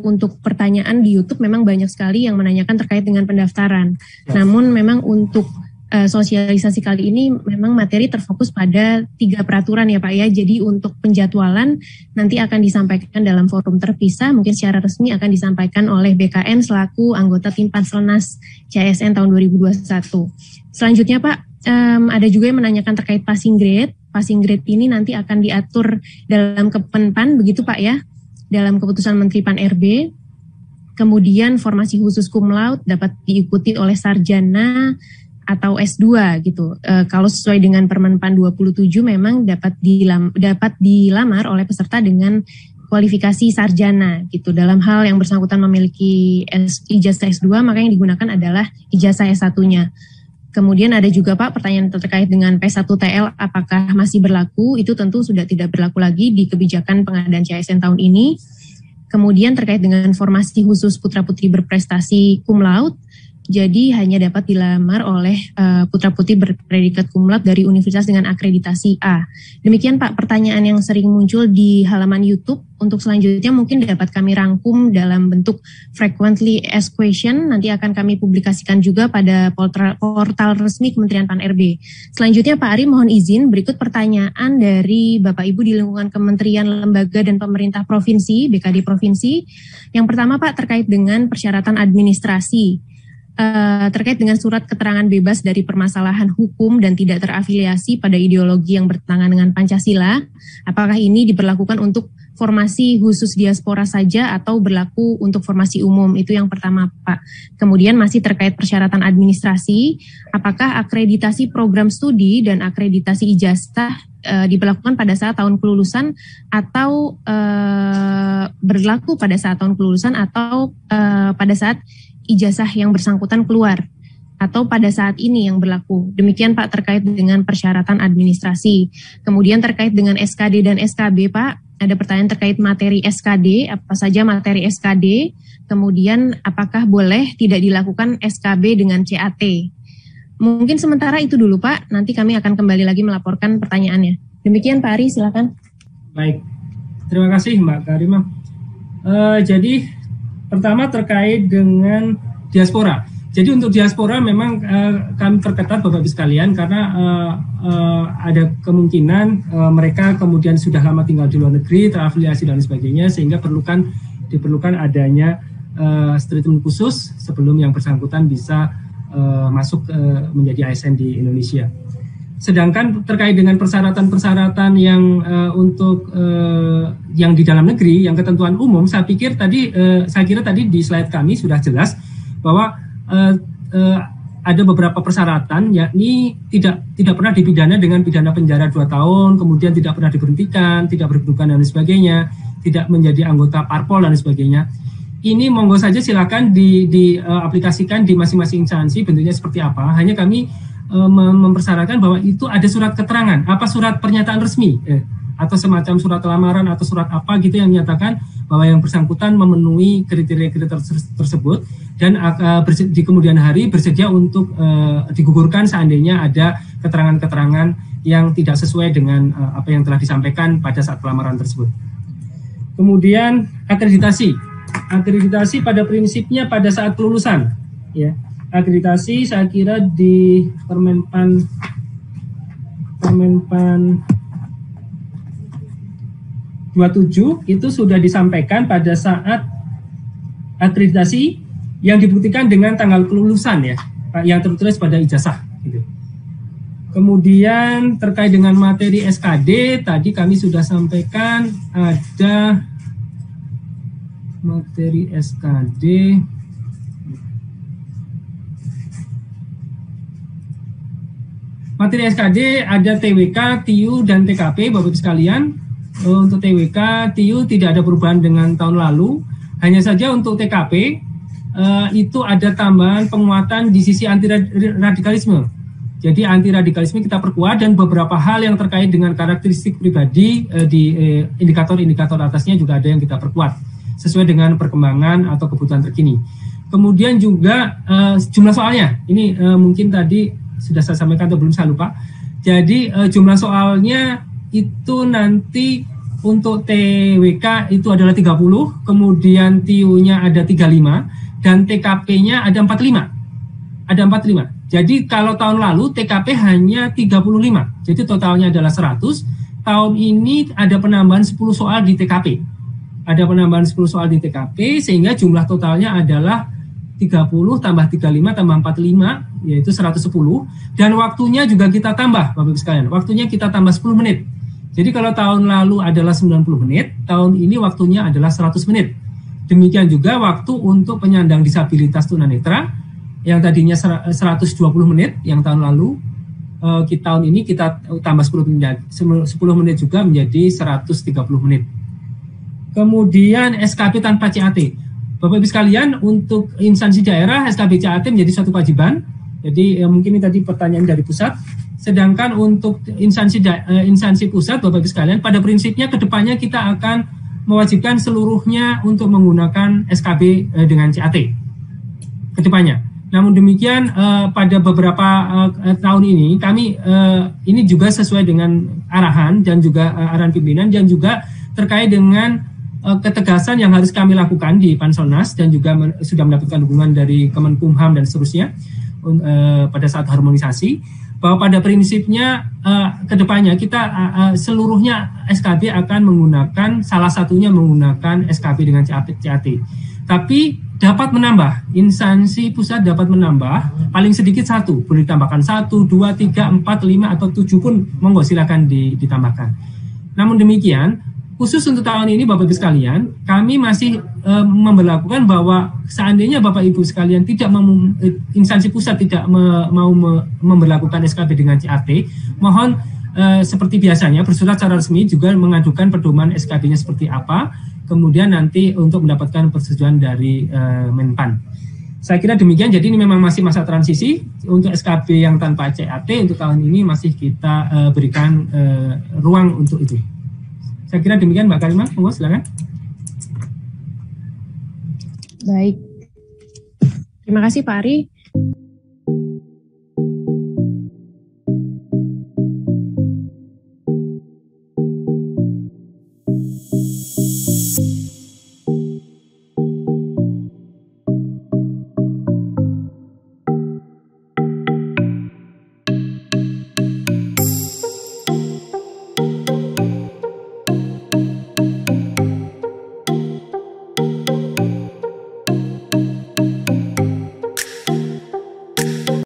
untuk pertanyaan di YouTube memang banyak sekali yang menanyakan terkait dengan pendaftaran. Namun memang untuk sosialisasi kali ini memang materi terfokus pada 3 peraturan ya Pak ya. Jadi untuk penjadwalan nanti akan disampaikan dalam forum terpisah, mungkin secara resmi akan disampaikan oleh BKN selaku anggota tim Panselnas CASN tahun 2021. Selanjutnya Pak, ada juga yang menanyakan terkait passing grade. Passing grade ini nanti akan diatur dalam Kepenpan, begitu Pak ya, dalam keputusan Menteri Pan-RB. Kemudian formasi khusus cum laude dapat diikuti oleh sarjana atau S2 gitu. Kalau sesuai dengan Permenpan 27 memang dapat dilamar oleh peserta dengan kualifikasi sarjana gitu. Dalam hal yang bersangkutan memiliki ijazah S2, maka yang digunakan adalah ijazah S1-nya. Kemudian ada juga Pak pertanyaan terkait dengan P1TL apakah masih berlaku. Itu tentu sudah tidak berlaku lagi di kebijakan pengadaan CASN tahun ini. Kemudian terkait dengan formasi khusus putra-putri berprestasi cum laude, jadi hanya dapat dilamar oleh putra-putri berpredikat cum laude dari universitas dengan akreditasi A. Demikian Pak pertanyaan yang sering muncul di halaman YouTube. Untuk selanjutnya mungkin dapat kami rangkum dalam bentuk frequently asked question. Nanti akan kami publikasikan juga pada portal resmi Kementerian Pan-RB. Selanjutnya Pak Ari mohon izin berikut pertanyaan dari Bapak Ibu di lingkungan Kementerian, Lembaga dan Pemerintah Provinsi, BKD Provinsi. Yang pertama Pak terkait dengan persyaratan administrasi. Terkait dengan surat keterangan bebas dari permasalahan hukum dan tidak terafiliasi pada ideologi yang bertentangan dengan Pancasila, apakah ini diberlakukan untuk formasi khusus diaspora saja atau berlaku untuk formasi umum? Itu yang pertama Pak. Kemudian masih terkait persyaratan administrasi, apakah akreditasi program studi dan akreditasi ijazah diberlakukan pada saat tahun kelulusan atau berlaku pada saat tahun kelulusan atau pada saat ijazah yang bersangkutan keluar atau pada saat ini yang berlaku. Demikian Pak terkait dengan persyaratan administrasi. Kemudian terkait dengan SKD dan SKB Pak, ada pertanyaan terkait materi SKD, apa saja materi SKD, kemudian apakah boleh tidak dilakukan SKB dengan CAT. Mungkin sementara itu dulu Pak, nanti kami akan kembali lagi melaporkan pertanyaannya. Demikian Pak Ari, silakan. Baik, terima kasih Mbak Karimah. Jadi pertama terkait dengan diaspora. Jadi untuk diaspora memang kami perketat Bapak Ibu sekalian karena ada kemungkinan mereka kemudian sudah lama tinggal di luar negeri, terafiliasi dan sebagainya, sehingga diperlukan adanya statement khusus sebelum yang bersangkutan bisa masuk menjadi ASN di Indonesia. Sedangkan terkait dengan persyaratan-persyaratan yang untuk yang di dalam negeri, yang ketentuan umum, saya kira tadi di slide kami sudah jelas bahwa ada beberapa persyaratan, yakni tidak pernah dipidana dengan pidana penjara 2 tahun, kemudian tidak pernah diberhentikan, tidak berkedudukan dan sebagainya, tidak menjadi anggota parpol dan sebagainya. Ini monggo saja silakan diaplikasikan di masing-masing instansi, bentuknya seperti apa. Hanya kami mempersyaratkan bahwa itu ada surat keterangan, surat pernyataan resmi, atau semacam surat lamaran atau surat apa gitu yang menyatakan bahwa yang bersangkutan memenuhi kriteria-kriteria tersebut dan di kemudian hari bersedia untuk digugurkan seandainya ada keterangan-keterangan yang tidak sesuai dengan apa yang telah disampaikan pada saat pelamaran tersebut. Kemudian akreditasi pada prinsipnya pada saat kelulusan, ya. Akreditasi saya kira di Permenpan 27 itu sudah disampaikan pada saat akreditasi yang dibuktikan dengan tanggal kelulusan, ya, yang tertulis pada ijazah gitu. Kemudian terkait dengan materi SKD tadi kami sudah sampaikan ada materi SKD. Materi SKD ada TWK, TIU, dan TKP, Bapak-Ibu sekalian. Untuk TWK, TIU tidak ada perubahan dengan tahun lalu. Hanya saja untuk TKP, itu ada tambahan penguatan di sisi anti-radikalisme. Jadi anti-radikalisme kita perkuat dan beberapa hal yang terkait dengan karakteristik pribadi di indikator-indikator atasnya juga ada yang kita perkuat. Sesuai dengan perkembangan atau kebutuhan terkini. Kemudian juga jumlah soalnya. Ini mungkin tadi sudah saya sampaikan atau belum, saya lupa. Jadi jumlah soalnya itu nanti untuk TWK itu adalah 30, kemudian TIU-nya ada 35, dan TKP-nya ada 45. Ada 45. Jadi kalau tahun lalu TKP hanya 35. Jadi totalnya adalah 100. Tahun ini ada penambahan 10 soal di TKP. Ada penambahan 10 soal di TKP sehingga jumlah totalnya adalah 30 tambah 35 tambah 45 yaitu 110, dan waktunya juga kita tambah Bapak Ibu sekalian. Waktunya kita tambah 10 menit. Jadi kalau tahun lalu adalah 90 menit, tahun ini waktunya adalah 100 menit. Demikian juga waktu untuk penyandang disabilitas tunanetra yang tadinya 120 menit yang tahun lalu, tahun ini kita tambah 10 menit juga menjadi 130 menit. Kemudian SKB tanpa CAT. Bapak Ibu sekalian, untuk instansi daerah SKB CAT menjadi suatu kewajiban. Jadi mungkin ini tadi pertanyaan dari pusat. Sedangkan untuk instansi pusat, Bapak Ibu sekalian, pada prinsipnya kedepannya kita akan mewajibkan seluruhnya untuk menggunakan SKB dengan CAT kedepannya. Namun demikian pada beberapa tahun ini kami ini juga sesuai dengan arahan dan juga arahan pimpinan dan juga terkait dengan ketegasan yang harus kami lakukan di Panselnas dan juga sudah mendapatkan dukungan dari Kemenkumham dan seterusnya pada saat harmonisasi, bahwa pada prinsipnya kedepannya kita seluruhnya SKB akan menggunakan, salah satunya menggunakan SKB dengan CAT. Tapi dapat menambah, instansi pusat dapat menambah paling sedikit 1, boleh ditambahkan 1, 2, 3, 4, 5 atau 7 pun monggo silakan ditambahkan. Namun demikian, khusus untuk tahun ini Bapak Ibu sekalian, kami masih memberlakukan bahwa seandainya Bapak Ibu sekalian tidak instansi pusat tidak mau memberlakukan SKB dengan CAT, mohon seperti biasanya bersurat secara resmi juga mengajukan pedoman SKB-nya seperti apa, kemudian nanti untuk mendapatkan persetujuan dari Menpan. Saya kira demikian. Jadi ini memang masih masa transisi untuk SKB yang tanpa CAT untuk tahun ini masih kita berikan ruang untuk itu. Saya kira demikian Mbak Karimah, monggo silakan. Baik. Terima kasih Pak Ari.